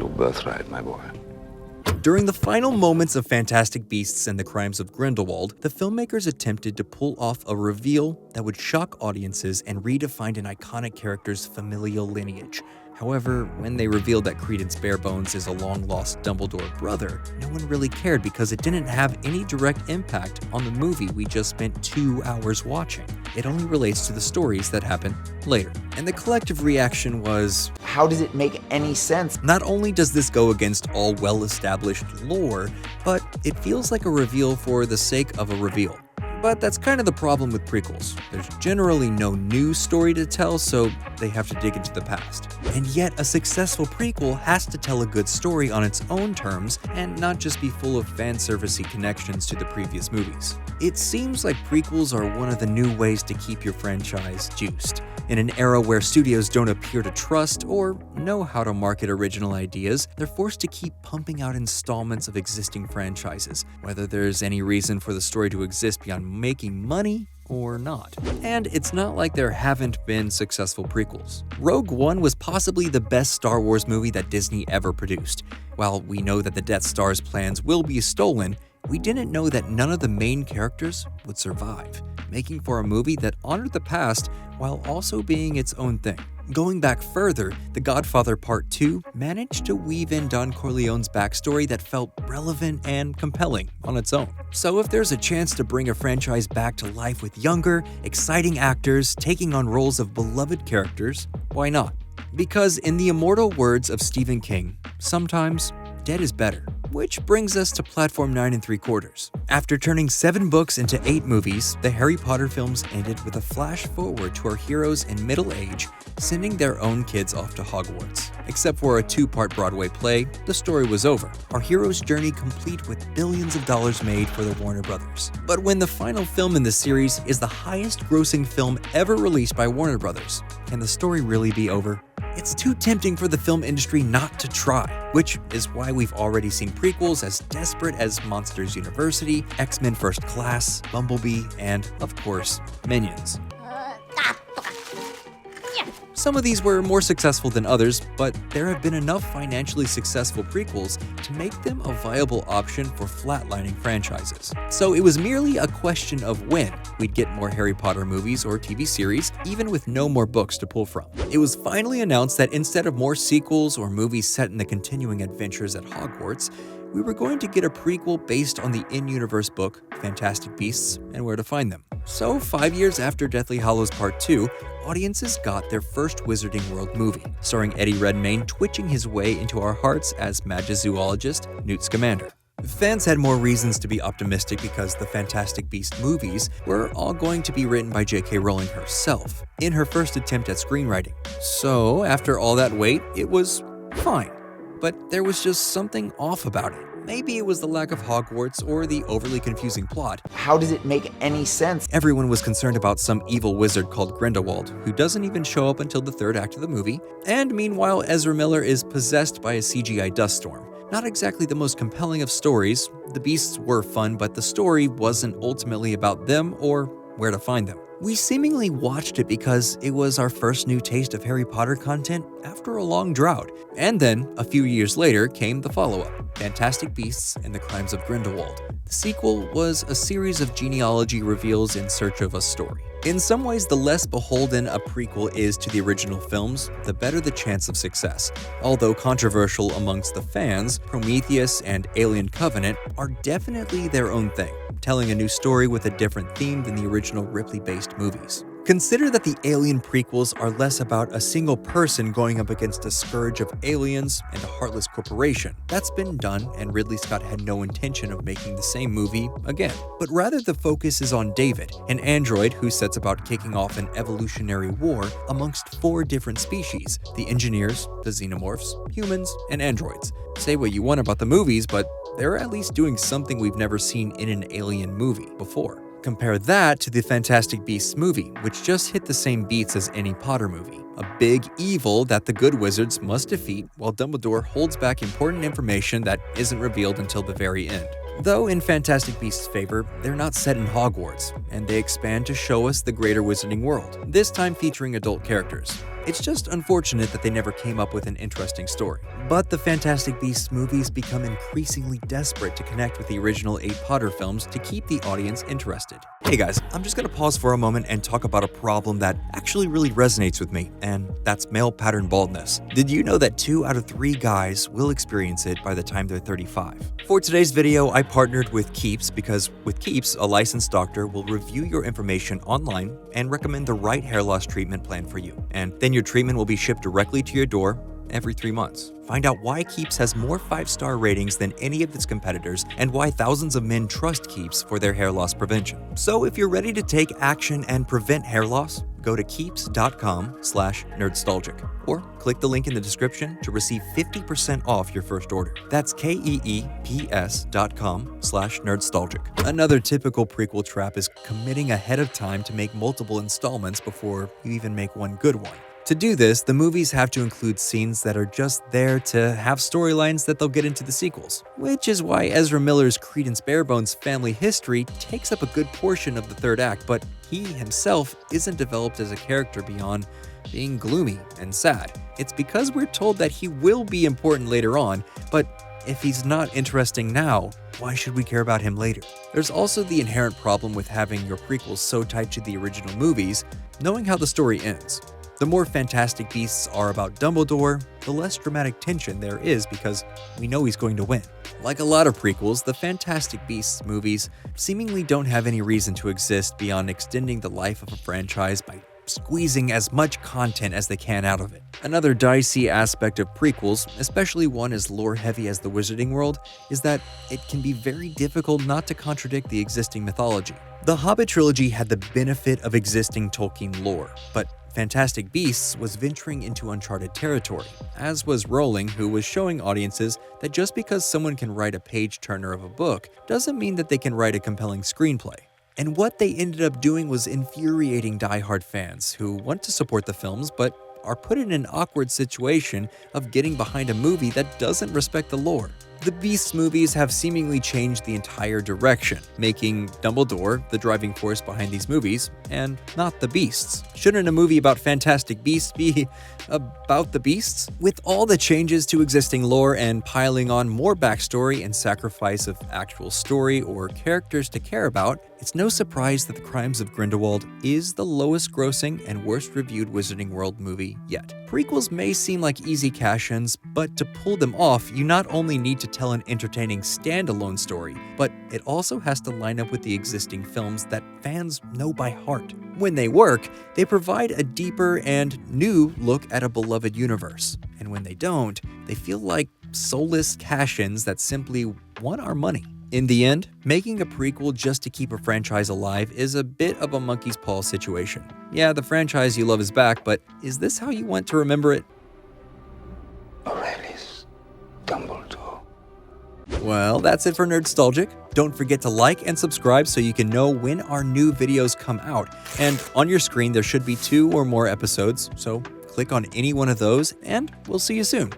your birthright, my boy. During the final moments of Fantastic Beasts and the Crimes of Grindelwald, the filmmakers attempted to pull off a reveal that would shock audiences and redefine an iconic character's familial lineage. However, when they revealed that Credence Barebones is a long-lost Dumbledore brother, no one really cared because it didn't have any direct impact on the movie we just spent 2 hours watching. It only relates to the stories that happen later. And the collective reaction was, how does it make any sense? Not only does this go against all well-established lore, but it feels like a reveal for the sake of a reveal. But that's kind of the problem with prequels. There's generally no new story to tell, so they have to dig into the past. And yet, a successful prequel has to tell a good story on its own terms and not just be full of fan-servicey connections to the previous movies. It seems like prequels are one of the new ways to keep your franchise juiced. In an era where studios don't appear to trust or know how to market original ideas, they're forced to keep pumping out installments of existing franchises, whether there's any reason for the story to exist beyond making money or not. And it's not like there haven't been successful prequels. Rogue One was possibly the best Star Wars movie that Disney ever produced. While we know that the Death Star's plans will be stolen, we didn't know that none of the main characters would survive, making for a movie that honored the past while also being its own thing. Going back further, The Godfather Part 2 managed to weave in Don Corleone's backstory that felt relevant and compelling on its own. So if there's a chance to bring a franchise back to life with younger, exciting actors taking on roles of beloved characters, why not? Because in the immortal words of Stephen King, sometimes dead is better. Which brings us to Platform 9 3/4. After turning 7 books into 8 movies, the Harry Potter films ended with a flash forward to our heroes in middle age, sending their own kids off to Hogwarts. Except for a 2-part Broadway play, the story was over. Our hero's journey complete with billions of dollars made for the Warner Brothers. But when the final film in the series is the highest-grossing film ever released by Warner Brothers, can the story really be over? It's too tempting for the film industry not to try, which is why we've already seen prequels as desperate as Monsters University, X-Men First Class, Bumblebee, and, of course, Minions. Some of these were more successful than others, but there have been enough financially successful prequels to make them a viable option for flatlining franchises. So it was merely a question of when we'd get more Harry Potter movies or TV series, even with no more books to pull from. It was finally announced that instead of more sequels or movies set in the continuing adventures at Hogwarts, we were going to get a prequel based on the in-universe book, Fantastic Beasts and Where to Find Them. So 5 years after Deathly Hallows Part 2, audiences got their first Wizarding World movie, starring Eddie Redmayne twitching his way into our hearts as Magizoologist Newt Scamander. Fans had more reasons to be optimistic because the Fantastic Beasts movies were all going to be written by J.K. Rowling herself, in her first attempt at screenwriting. So after all that wait, it was fine. But there was just something off about it. Maybe it was the lack of Hogwarts or the overly confusing plot. How does it make any sense? Everyone was concerned about some evil wizard called Grindelwald, who doesn't even show up until the 3rd act of the movie. And meanwhile, Ezra Miller is possessed by a CGI dust storm. Not exactly the most compelling of stories. The beasts were fun, but the story wasn't ultimately about them or where to find them. We seemingly watched it because it was our first new taste of Harry Potter content after a long drought. And then, a few years later, came the follow-up, Fantastic Beasts and the Crimes of Grindelwald. The sequel was a series of genealogy reveals in search of a story. In some ways, the less beholden a prequel is to the original films, the better the chance of success. Although controversial amongst the fans, Prometheus and Alien Covenant are definitely their own thing, telling a new story with a different theme than the original Ripley-based movies. Consider that the Alien prequels are less about a single person going up against a scourge of aliens and a heartless corporation. That's been done, and Ridley Scott had no intention of making the same movie again. But rather, the focus is on David, an android who sets about kicking off an evolutionary war amongst 4 different species: the engineers, the xenomorphs, humans, and androids. Say what you want about the movies, but they're at least doing something we've never seen in an Alien movie before. Compare that to the Fantastic Beasts movie, which just hit the same beats as any Potter movie. A big evil that the good wizards must defeat while Dumbledore holds back important information that isn't revealed until the very end. Though in Fantastic Beasts' favor, they're not set in Hogwarts, and they expand to show us the greater wizarding world, this time featuring adult characters. It's just unfortunate that they never came up with an interesting story. But the Fantastic Beasts movies become increasingly desperate to connect with the original 8 Potter films to keep the audience interested. Hey guys, I'm just gonna pause for a moment and talk about a problem that actually really resonates with me, and that's male pattern baldness. Did you know that 2 out of 3 guys will experience it by the time they're 35? For today's video, I partnered with Keeps because with Keeps, a licensed doctor will review your information online and recommend the right hair loss treatment plan for you. And then your treatment will be shipped directly to your door every 3 months. Find out why Keeps has more 5-star ratings than any of its competitors and why thousands of men trust Keeps for their hair loss prevention. So if you're ready to take action and prevent hair loss, go to keeps.com/nerdstalgic or click the link in the description to receive 50% off your first order. That's keeps.com/nerdstalgic. Another typical prequel trap is committing ahead of time to make multiple installments before you even make one good one. To do this, the movies have to include scenes that are just there to have storylines that they'll get into the sequels, which is why Ezra Miller's Credence Barebones family history takes up a good portion of the third act, but he himself isn't developed as a character beyond being gloomy and sad. It's because we're told that he will be important later on, but if he's not interesting now, why should we care about him later? There's also the inherent problem with having your prequels so tied to the original movies, knowing how the story ends. The more Fantastic Beasts are about Dumbledore, the less dramatic tension there is because we know he's going to win. Like a lot of prequels, the Fantastic Beasts movies seemingly don't have any reason to exist beyond extending the life of a franchise by squeezing as much content as they can out of it. Another dicey aspect of prequels, especially one as lore-heavy as the Wizarding World, is that it can be very difficult not to contradict the existing mythology. The Hobbit trilogy had the benefit of existing Tolkien lore, but Fantastic Beasts was venturing into uncharted territory, as was Rowling, who was showing audiences that just because someone can write a page-turner of a book doesn't mean that they can write a compelling screenplay. And what they ended up doing was infuriating die-hard fans who want to support the films but are put in an awkward situation of getting behind a movie that doesn't respect the lore. The Beasts movies have seemingly changed the entire direction, making Dumbledore the driving force behind these movies, and not the Beasts. Shouldn't a movie about Fantastic Beasts be about the Beasts? With all the changes to existing lore and piling on more backstory and sacrifice of actual story or characters to care about, it's no surprise that The Crimes of Grindelwald is the lowest grossing and worst reviewed Wizarding World movie yet. Prequels may seem like easy cash-ins, but to pull them off, you not only need to tell an entertaining standalone story, but it also has to line up with the existing films that fans know by heart. When they work, they provide a deeper and new look at a beloved universe. And when they don't, they feel like soulless cash-ins that simply want our money. In the end, making a prequel just to keep a franchise alive is a bit of a monkey's paw situation. Yeah, the franchise you love is back, but is this how you want to remember it? Aurelius Dumbledore. Well, that's it for Nerdstalgic. Don't forget to like and subscribe so you can know when our new videos come out. And on your screen, there should be 2 or more episodes, so click on any one of those, and we'll see you soon.